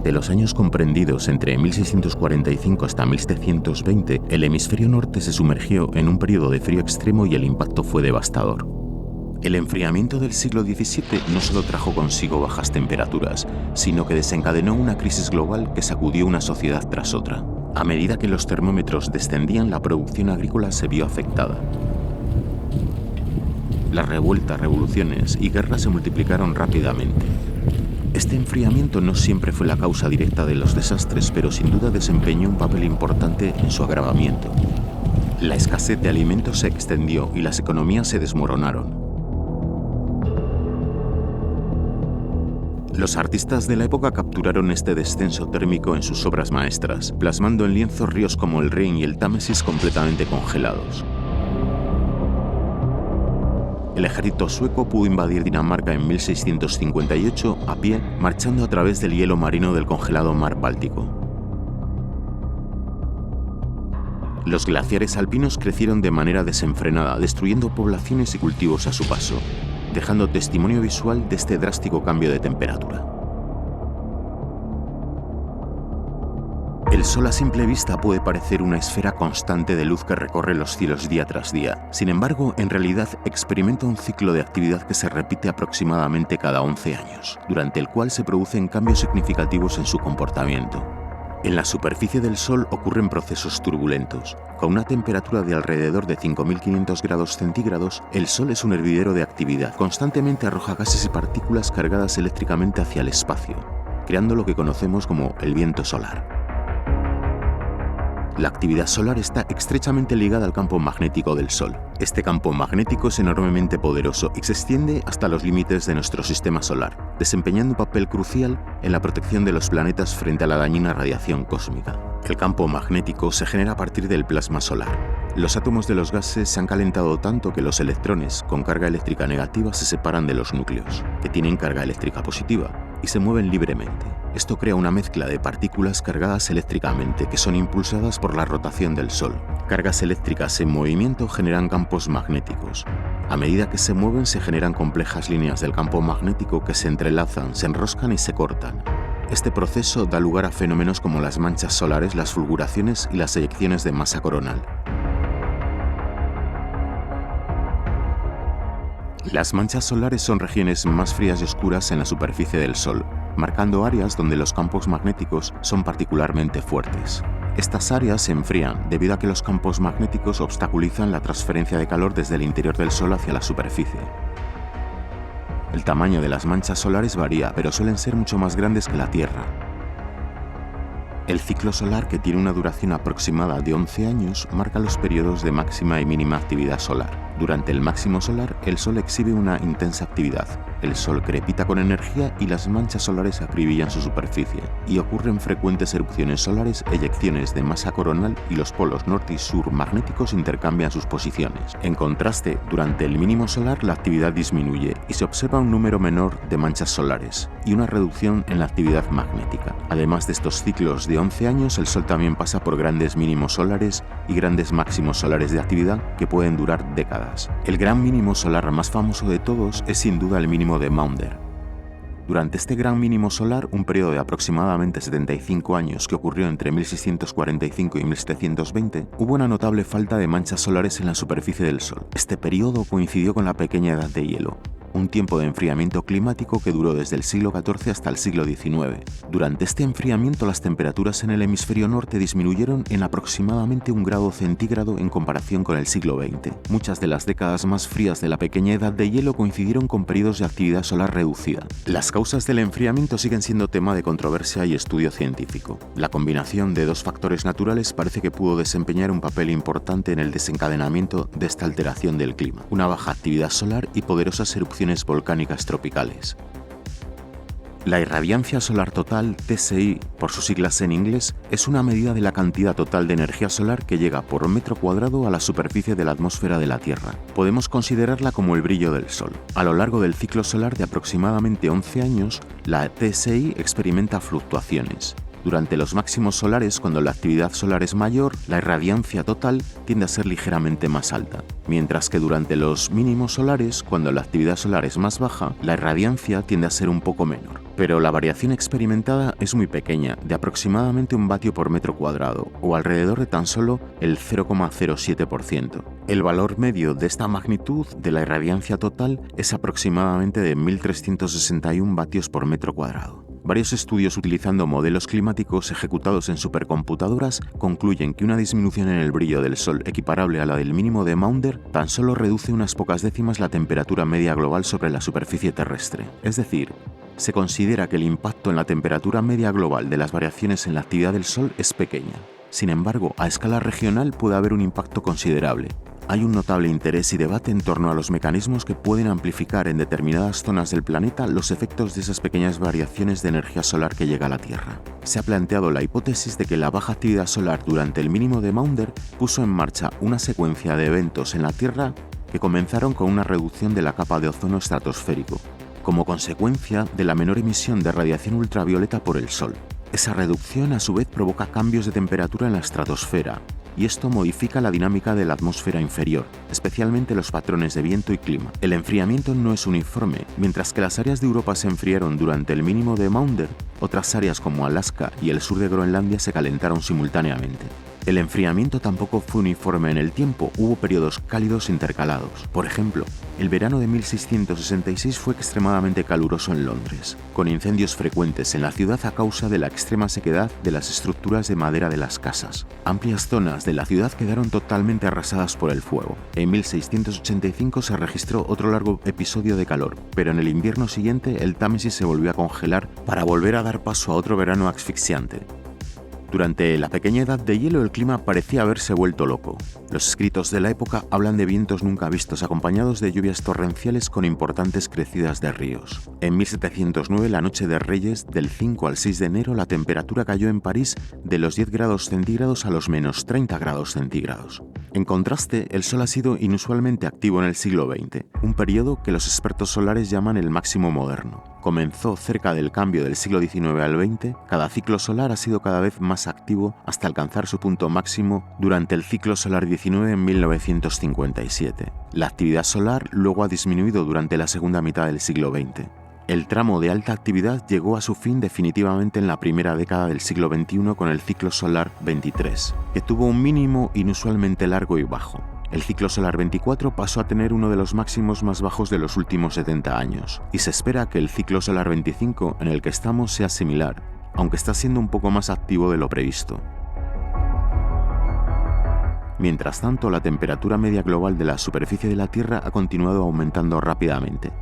Durante los años comprendidos entre 1645 hasta 1720, el hemisferio norte se sumergió en un periodo de frío extremo y el impacto fue devastador. El enfriamiento del siglo XVII no solo trajo consigo bajas temperaturas, sino que desencadenó una crisis global que sacudió una sociedad tras otra. A medida que los termómetros descendían, la producción agrícola se vio afectada. Las revueltas, revoluciones y guerras se multiplicaron rápidamente. Este enfriamiento no siempre fue la causa directa de los desastres, pero sin duda desempeñó un papel importante en su agravamiento. La escasez de alimentos se extendió y las economías se desmoronaron. Los artistas de la época capturaron este descenso térmico en sus obras maestras, plasmando en lienzos ríos como el Rin y el Támesis completamente congelados. El ejército sueco pudo invadir Dinamarca en 1658 a pie, marchando a través del hielo marino del congelado mar Báltico. Los glaciares alpinos crecieron de manera desenfrenada, destruyendo poblaciones y cultivos a su paso, dejando testimonio visual de este drástico cambio de temperatura. El Sol a simple vista puede parecer una esfera constante de luz que recorre los cielos día tras día. Sin embargo, en realidad experimenta un ciclo de actividad que se repite aproximadamente cada 11 años, durante el cual se producen cambios significativos en su comportamiento. En la superficie del Sol ocurren procesos turbulentos. Con una temperatura de alrededor de 5.500 grados centígrados, el Sol es un hervidero de actividad. Constantemente arroja gases y partículas cargadas eléctricamente hacia el espacio, creando lo que conocemos como el viento solar. La actividad solar está estrechamente ligada al campo magnético del Sol. Este campo magnético es enormemente poderoso y se extiende hasta los límites de nuestro sistema solar, desempeñando un papel crucial en la protección de los planetas frente a la dañina radiación cósmica. El campo magnético se genera a partir del plasma solar. Los átomos de los gases se han calentado tanto que los electrones con carga eléctrica negativa se separan de los núcleos, que tienen carga eléctrica positiva, y se mueven libremente. Esto crea una mezcla de partículas cargadas eléctricamente que son impulsadas por la rotación del Sol. Cargas eléctricas en movimiento generan campos magnéticos. A medida que se mueven se generan complejas líneas del campo magnético que se entrelazan, se enroscan y se cortan. Este proceso da lugar a fenómenos como las manchas solares, las fulguraciones y las eyecciones de masa coronal. Las manchas solares son regiones más frías y oscuras en la superficie del Sol, marcando áreas donde los campos magnéticos son particularmente fuertes. Estas áreas se enfrían debido a que los campos magnéticos obstaculizan la transferencia de calor desde el interior del Sol hacia la superficie. El tamaño de las manchas solares varía, pero suelen ser mucho más grandes que la Tierra. El ciclo solar, que tiene una duración aproximada de 11 años, marca los periodos de máxima y mínima actividad solar. Durante el máximo solar, el Sol exhibe una intensa actividad. El Sol crepita con energía y las manchas solares acribillan su superficie, y ocurren frecuentes erupciones solares, eyecciones de masa coronal y los polos norte y sur magnéticos intercambian sus posiciones. En contraste, durante el mínimo solar la actividad disminuye y se observa un número menor de manchas solares y una reducción en la actividad magnética. Además de estos ciclos de 11 años, el Sol también pasa por grandes mínimos solares y grandes máximos solares de actividad que pueden durar décadas. El gran mínimo solar más famoso de todos es sin duda el mínimo de Maunder. Durante este gran mínimo solar, un periodo de aproximadamente 75 años que ocurrió entre 1645 y 1720, hubo una notable falta de manchas solares en la superficie del Sol. Este periodo coincidió con la pequeña edad de hielo, un tiempo de enfriamiento climático que duró desde el siglo XIV hasta el siglo XIX. Durante este enfriamiento, las temperaturas en el hemisferio norte disminuyeron en aproximadamente 1 grado centígrado en comparación con el siglo XX. Muchas de las décadas más frías de la pequeña edad de hielo coincidieron con periodos de actividad solar reducida. Las causas del enfriamiento siguen siendo tema de controversia y estudio científico. La combinación de dos factores naturales parece que pudo desempeñar un papel importante en el desencadenamiento de esta alteración del clima: una baja actividad solar y poderosas erupciones volcánicas tropicales. La irradiancia solar total, TSI por sus siglas en inglés, es una medida de la cantidad total de energía solar que llega por metro cuadrado a la superficie de la atmósfera de la Tierra. Podemos considerarla como el brillo del Sol. A lo largo del ciclo solar de aproximadamente 11 años, la TSI experimenta fluctuaciones. Durante los máximos solares, cuando la actividad solar es mayor, la irradiancia total tiende a ser ligeramente más alta, mientras que durante los mínimos solares, cuando la actividad solar es más baja, la irradiancia tiende a ser un poco menor. Pero la variación experimentada es muy pequeña, de aproximadamente 1 vatio por metro cuadrado, o alrededor de tan solo el 0,07%. El valor medio de esta magnitud de la irradiancia total es aproximadamente de 1.361 vatios por metro cuadrado. Varios estudios utilizando modelos climáticos ejecutados en supercomputadoras concluyen que una disminución en el brillo del Sol equiparable a la del mínimo de Maunder tan solo reduce unas pocas décimas la temperatura media global sobre la superficie terrestre. Es decir, se considera que el impacto en la temperatura media global de las variaciones en la actividad del Sol es pequeña. Sin embargo, a escala regional puede haber un impacto considerable. Hay un notable interés y debate en torno a los mecanismos que pueden amplificar en determinadas zonas del planeta los efectos de esas pequeñas variaciones de energía solar que llega a la Tierra. Se ha planteado la hipótesis de que la baja actividad solar durante el mínimo de Maunder puso en marcha una secuencia de eventos en la Tierra que comenzaron con una reducción de la capa de ozono estratosférico, como consecuencia de la menor emisión de radiación ultravioleta por el Sol. Esa reducción a su vez provoca cambios de temperatura en la estratosfera, y esto modifica la dinámica de la atmósfera inferior, especialmente los patrones de viento y clima. El enfriamiento no es uniforme. Mientras que las áreas de Europa se enfriaron durante el mínimo de Maunder, otras áreas como Alaska y el sur de Groenlandia se calentaron simultáneamente. El enfriamiento tampoco fue uniforme en el tiempo, hubo periodos cálidos intercalados. Por ejemplo, el verano de 1666 fue extremadamente caluroso en Londres, con incendios frecuentes en la ciudad a causa de la extrema sequedad de las estructuras de madera de las casas. Amplias zonas de la ciudad quedaron totalmente arrasadas por el fuego. En 1685 se registró otro largo episodio de calor, pero en el invierno siguiente el Támesis se volvió a congelar para volver a dar paso a otro verano asfixiante. Durante la pequeña edad de hielo el clima parecía haberse vuelto loco. Los escritos de la época hablan de vientos nunca vistos acompañados de lluvias torrenciales con importantes crecidas de ríos. En 1709, la noche de Reyes, del 5 al 6 de enero, la temperatura cayó en París de los 10 grados centígrados a los menos 30 grados centígrados. En contraste, el Sol ha sido inusualmente activo en el siglo XX, un periodo que los expertos solares llaman el máximo moderno. Comenzó cerca del cambio del siglo XIX al XX, cada ciclo solar ha sido cada vez más activo hasta alcanzar su punto máximo durante el ciclo solar 19 en 1957. La actividad solar luego ha disminuido durante la segunda mitad del siglo XX. El tramo de alta actividad llegó a su fin definitivamente en la primera década del siglo XXI con el ciclo solar 23, que tuvo un mínimo inusualmente largo y bajo. El ciclo solar 24 pasó a tener uno de los máximos más bajos de los últimos 70 años, y se espera que el ciclo solar 25 en el que estamos sea similar, aunque está siendo un poco más activo de lo previsto. Mientras tanto, la temperatura media global de la superficie de la Tierra ha continuado aumentando rápidamente.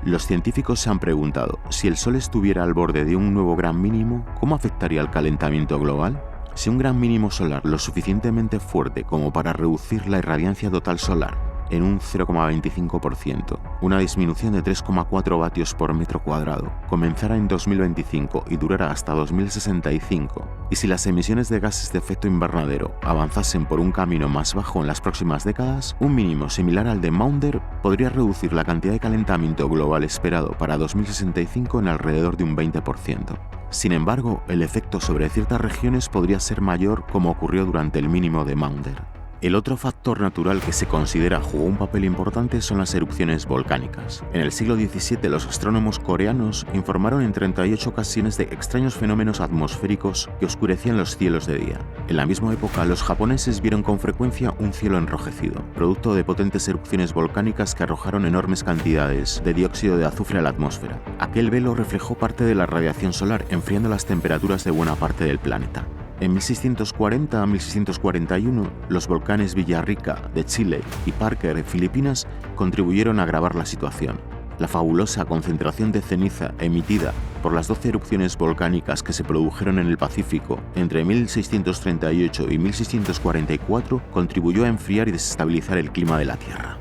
Los científicos se han preguntado, si el Sol estuviera al borde de un nuevo gran mínimo, ¿cómo afectaría el calentamiento global? Si un gran mínimo solar lo suficientemente fuerte como para reducir la irradiancia total solar en un 0,25%, una disminución de 3,4 vatios por metro cuadrado, comenzara en 2025 y durara hasta 2065, y si las emisiones de gases de efecto invernadero avanzasen por un camino más bajo en las próximas décadas, un mínimo similar al de Maunder podría reducir la cantidad de calentamiento global esperado para 2065 en alrededor de un 20%. Sin embargo, el efecto sobre ciertas regiones podría ser mayor, como ocurrió durante el mínimo de Maunder. El otro factor natural que se considera jugó un papel importante son las erupciones volcánicas. En el siglo XVII, los astrónomos coreanos informaron en 38 ocasiones de extraños fenómenos atmosféricos que oscurecían los cielos de día. En la misma época, los japoneses vieron con frecuencia un cielo enrojecido, producto de potentes erupciones volcánicas que arrojaron enormes cantidades de dióxido de azufre a la atmósfera. Aquel velo reflejó parte de la radiación solar, enfriando las temperaturas de buena parte del planeta. En 1640 a 1641, los volcanes Villarrica de Chile y Parker de Filipinas contribuyeron a agravar la situación. La fabulosa concentración de ceniza emitida por las 12 erupciones volcánicas que se produjeron en el Pacífico entre 1638 y 1644 contribuyó a enfriar y desestabilizar el clima de la Tierra.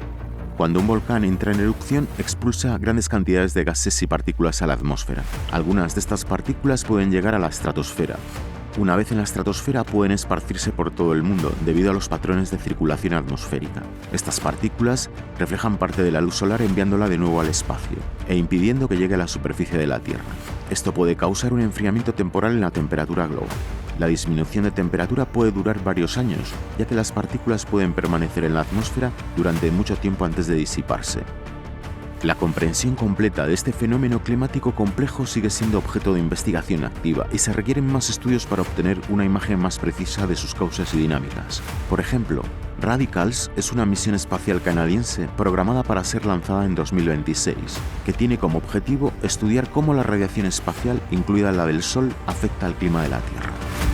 Cuando un volcán entra en erupción, expulsa grandes cantidades de gases y partículas a la atmósfera. Algunas de estas partículas pueden llegar a la estratosfera. Una vez en la estratosfera pueden esparcirse por todo el mundo debido a los patrones de circulación atmosférica. Estas partículas reflejan parte de la luz solar enviándola de nuevo al espacio e impidiendo que llegue a la superficie de la Tierra. Esto puede causar un enfriamiento temporal en la temperatura global. La disminución de temperatura puede durar varios años, ya que las partículas pueden permanecer en la atmósfera durante mucho tiempo antes de disiparse. La comprensión completa de este fenómeno climático complejo sigue siendo objeto de investigación activa y se requieren más estudios para obtener una imagen más precisa de sus causas y dinámicas. Por ejemplo, Radicals es una misión espacial canadiense programada para ser lanzada en 2026, que tiene como objetivo estudiar cómo la radiación espacial, incluida la del Sol, afecta al clima de la Tierra.